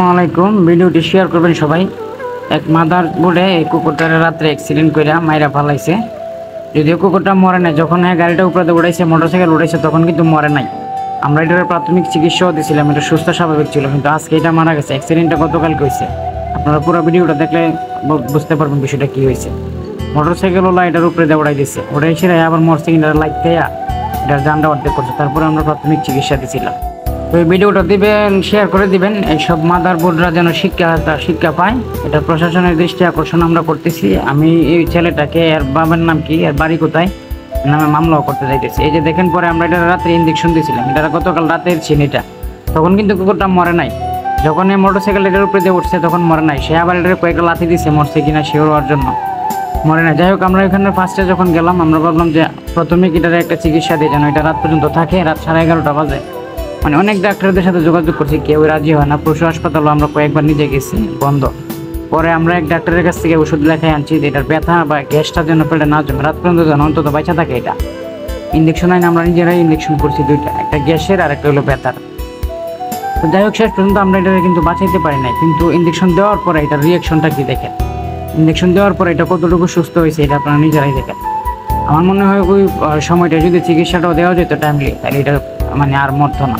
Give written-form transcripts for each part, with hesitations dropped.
আসসালামাইকুম। ভিডিওটি শেয়ার করবেন সবাই। এক মাদার বোর্ডে এই কুকুরটার রাত্রে অ্যাক্সিডেন্ট করে মাইরা ফালাইছে। যদিও কুকুরটা মরে নাই, যখন গাড়িটা উপরে উড়াইছে, মোটরসাইকেল উড়াইছে, তখন কিন্তু মরে নাই। আমরা এটার প্রাথমিক চিকিৎসাও দিয়েছিলাম, এটা সুস্থ স্বাভাবিক ছিল, কিন্তু আজকে এটা মারা গেছে। অ্যাক্সিডেন্টটা গতকালকে হয়েছে। আপনারা পুরো ভিডিওটা দেখলে বুঝতে পারবেন বিষয়টা কী হয়েছে। মোটরসাইকেল ওলা এটার উপরে দিয়ে উড়াই দিচ্ছে, উড়াইছে আবার মরছে, এটার লাইট দেয়া এটার জানটা অর্ধেক করছে। তারপরে আমরা প্রাথমিক চিকিৎসা দিয়েছিলাম। তো এই ভিডিওটা দিবেন, শেয়ার করে দিবেন, এইসব মাদার বোর্ডরা যেন শিক্ষা পায়। এটা প্রশাসনের দৃষ্টি আকর্ষণ আমরা করতেছি। আমি এই ছেলেটাকে, এর বাবার নাম কি, এর বাড়ি কোথায়, নামে মামলাও করতে চাইতেছি। এই যে দেখেন, পরে আমরা এটা রাত্রে ইঞ্জেকশন দিয়েছিলাম, এটা গতকাল রাতের চিনিটা, তখন কিন্তু কুকুরটা মরে নাই। যখন এই মোটরসাইকেল এটার উপরে দিয়ে উঠছে তখন মরে নাই। সে আবার এটার কয়েকটা লাথি দিচ্ছে, মরছে কিনা শিওর হওয়ার জন্য, মরে নাই। যাই হোক, আমরা এখানে ফার্স্টে যখন গেলাম, আমরা ভাবলাম যে প্রথমে এটার একটা চিকিৎসা দিয়ে যেন এটা রাত পর্যন্ত থাকে। রাত 11:30 বাজে, মানে অনেক ডাক্তারদের সাথে যোগাযোগ করছি, কেউ রাজি হয় না। পশু হাসপাতালও আমরা কয়েকবার নিজে গেছি, বন্ধ। পরে আমরা এক ডাক্তারের কাছ থেকে ওষুধ লেখায় আনছি যে এটার ব্যথা বা গ্যাসটা যেন পেটে না জমে, রাত পর্যন্ত যেন অন্তত বাঁচা থাকে। এটা ইঞ্জেকশন আইন আমরা নিজেরাই ইঞ্জেকশন করছি দুইটা, একটা গ্যাসের আর একটা হলো ব্যথার। তো যাই হোক, শেষ পর্যন্ত আমরা এটা কিন্তু বাঁচাইতে পারি নাই। কিন্তু ইঞ্জেকশন দেওয়ার পরে এটার রিয়াকশনটা কি দেখেন, ইঞ্জেকশন দেওয়ার পরে এটা কতটুকু সুস্থ হয়েছে এটা আপনারা নিজেরাই দেখেন। আমার মনে হয় ওই সময়টা যদি চিকিৎসাটাও দেওয়া যেত টাইমলি, তাহলে এটা মানে আর মরতো না।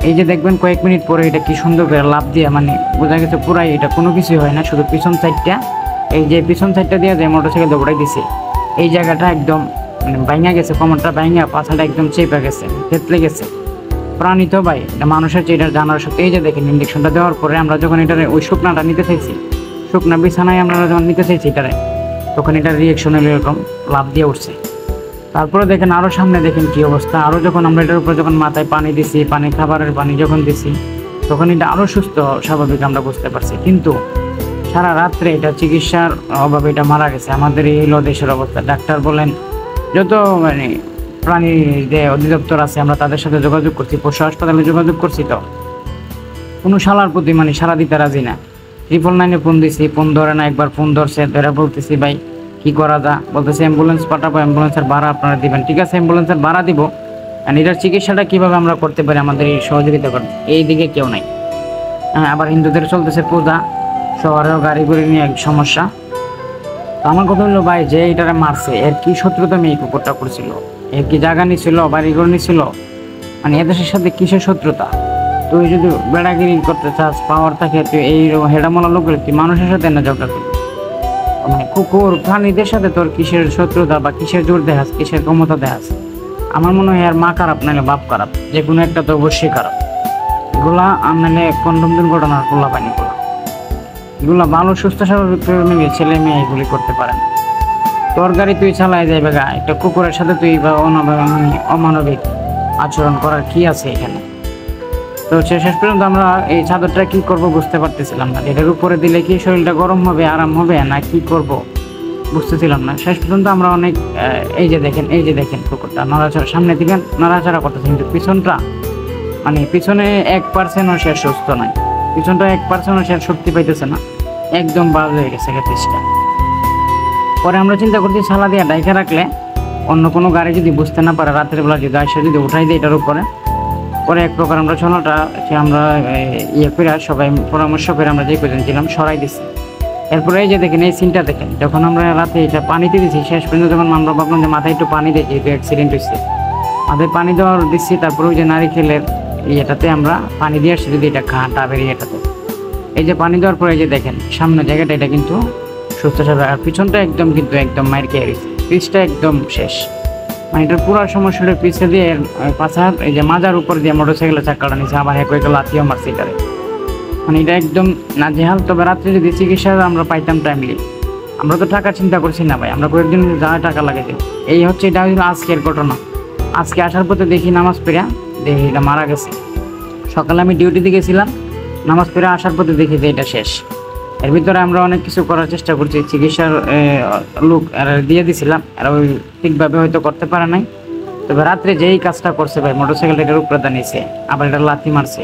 এই যে দেখবেন কয়েক মিনিট পরে এটা কি সুন্দর করে লাভ দিয়ে, মানে বোঝা গেছে পুরাই এটা কোনো কিছুই হয় না, শুধু পিছন সাইডটা, এই যে পিছন সাইডটা দিয়ে যায় মোটরসাইকেল দৌড়াই দিছে, এই জায়গাটা একদম মানে ভাঙা গেছে, কোমরটা ভাঙা, পাছাটা একদম চেপে গেছে, থেতলে গেছে। প্রাণী তো ভাই, এটা মানুষের যে এটা জানার সত্যি। এই যে দেখেন, ইঞ্জেকশনটা দেওয়ার পরে আমরা যখন এটারে ওই শুকনাটা নিতে চাইছি, শুকনা বিছানায় আমরা যখন নিতে চাইছি এটারে, তখন এটার রিয়াকশন হলো এরকম লাভ দিয়ে উঠছে। তারপরে দেখেন আরও সামনে দেখেন কি অবস্থা। আরও যখন আমরা এটার উপরে যখন মাথায় পানি দিছি, খাবারের পানি যখন দিছি, তখন এটা আরও সুস্থ স্বাভাবিক আমরা বুঝতে পারছি। কিন্তু সারা রাত্রে এটা চিকিৎসার অভাবে এটা মারা গেছে। আমাদের এই হলো দেশের অবস্থা। ডাক্তার বলেন, যত মানে প্রাণী যে অধিদপ্তর আছে, আমরা তাদের সাথে যোগাযোগ করছি, পশু হাসপাতালে যোগাযোগ করছি, তো কোনো শালার প্রতি মানে সারা দিতে রাজি না। 999-এ ফোন দিছি, ফোন ধরে না। একবার ফোন ধরছে, ধরে বলতেছি ভাই কি করা যা, বলতেছে অ্যাম্বুলেন্স পাঠাবো, অ্যাম্বুলেন্সের ভাড়া আপনারা দিবেন। ঠিক আছে, অ্যাম্বুলেন্সের ভাড়া দিব, আর এটার চিকিৎসাটা কীভাবে আমরা করতে পারি আমাদের এই সহযোগিতা করেন। এই দিকে কেউ নাই। হ্যাঁ, আবার হিন্দুদের চলতেছে পূজা, শহরেও গাড়ি গুড়ি নিয়ে এক সমস্যা। তো আমার কথা হলো ভাই, যে এটারে মারছে এর কি শত্রুতা মেয়ে কুকুরটা করছিল, এর কি জায়গা নিছিল, বাড়িঘর নিছিল, মানে এদেশের সাথে কিসের শত্রুতা? তুই যদি বেড়াগিরি করতে চাস, পাওয়ার থাকে, তুই এই হেডামলা লোকের তুই মানুষের সাথে না ঝগড়া করবি, মানে কুকুর প্রাণীদের সাথে তোর কিসের শত্রুতা বা কিসের জোর দেখাস, কিসের ক্ষমতা দেখাস? আমার মনে হয় আর মা খারাপ নাহলে বাপ খারাপ, যে কোনো একটা তো অবশ্যই খারাপ। এগুলা নাহলে কন্ডম দুর্ঘটনার পোলা পানি এগুলা ভালো সুস্থ স্বাভাবিক ছেলে মেয়ে এগুলি করতে পারেন। তোর গাড়ি তুই চালাই যাইবে গা, একটা কুকুরের সাথে তুই অমানবিক আচরণ করার কি আছে এখানে? তো শেষ পর্যন্ত আমরা এই চাদরটা কি করব বুঝতে পারতেছিলাম না। এটার উপরে দিলে কি শরীরটা গরম হবে, আরাম হবে, না কি করব বুঝতেছিলাম না। শেষ পর্যন্ত আমরা অনেক এই যে দেখেন কুকুরটা নড়াচড়া, সামনে দিকে নড়াচড়া করতেছে, কিন্তু পিছনটা মানে পিছনে 1%ও সে সুস্থ নয়, পিছনটা 1%ও সে শক্তি পাইতেছে না, একদম বাজ হয়ে গেছে পিছটা। পরে আমরা চিন্তা করছি ছালা দিয়ে ডাইকা রাখলে অন্য কোনো গাড়ি যদি বুঝতে না পারে, রাতের বেলা যদি আসে যদি উঠাই দেয় এটার উপরে, পরে এক প্রকার আমরা ছলাটা আমরা করে সবাই পরামর্শ করে আমরা যে কজন ছিলাম সরাই দিচ্ছি। এরপরে এই যে দেখেন এই সিনটা দেখেন, যখন আমরা রাতে এটা পানিতে দিচ্ছি, শেষ পর্যন্ত যখন আমরা ভাবলাম যে মাথায় একটু পানি দিয়েছি, একটু অ্যাক্সিডেন্ট হয়েছে, মাথায় পানি দেওয়ার দিচ্ছি। তারপরে ওই যে নারিকেলের ইয়েটাতে আমরা পানি দিয়ে আসছি, যদি এটা টাবের ইয়েটাতে, এই যে পানি দেওয়ার পরে এই যে দেখেন সামনের জায়গাটা এটা কিন্তু সুস্থ স্বাভাবিক, আর পিছনটা একদম কিন্তু একদম মায়ের খেয়ে গেছে, পিছটা একদম শেষ। মানে এটার পুরো সমস্যাটা পিছিয়ে দিয়ে পাছার এই যে মাজার উপর দিয়ে মোটরসাইকেলের চাকাটা নিচে, আবার কয়েকটা লাথিও মারছে এটারে, মানে এটা একদম নাজেহাল। তবে রাত্রে যদি চিকিৎসা আমরা পাইতাম টাইমলি, আমরা তো টাকা চিন্তা করছি না ভাই, আমরা কয়েকদিন যা টাকা লাগে দেব। এই হচ্ছে এটা হলো আজকের ঘটনা। আজকে আসার পথে দেখি নামাজ পড়া দেখি এটা মারা গেছে। সকালে আমি ডিউটিতে গেছিলাম, নামাজ পড়ে আসার পথে দেখি যে এটা শেষ। এর ভিতরে আমরা অনেক কিছু করার চেষ্টা করছি, চিকিৎসার লোক দিয়ে দিছিলাম, আর ওই ঠিকভাবে হয়তো করতে পারে নাই। তবে রাত্রে যেই কাজটা করছে ভাই, মোটরসাইকেলটা এটার উপরে দাঁড়িয়েছে, আবার এটা লাথি মারছে।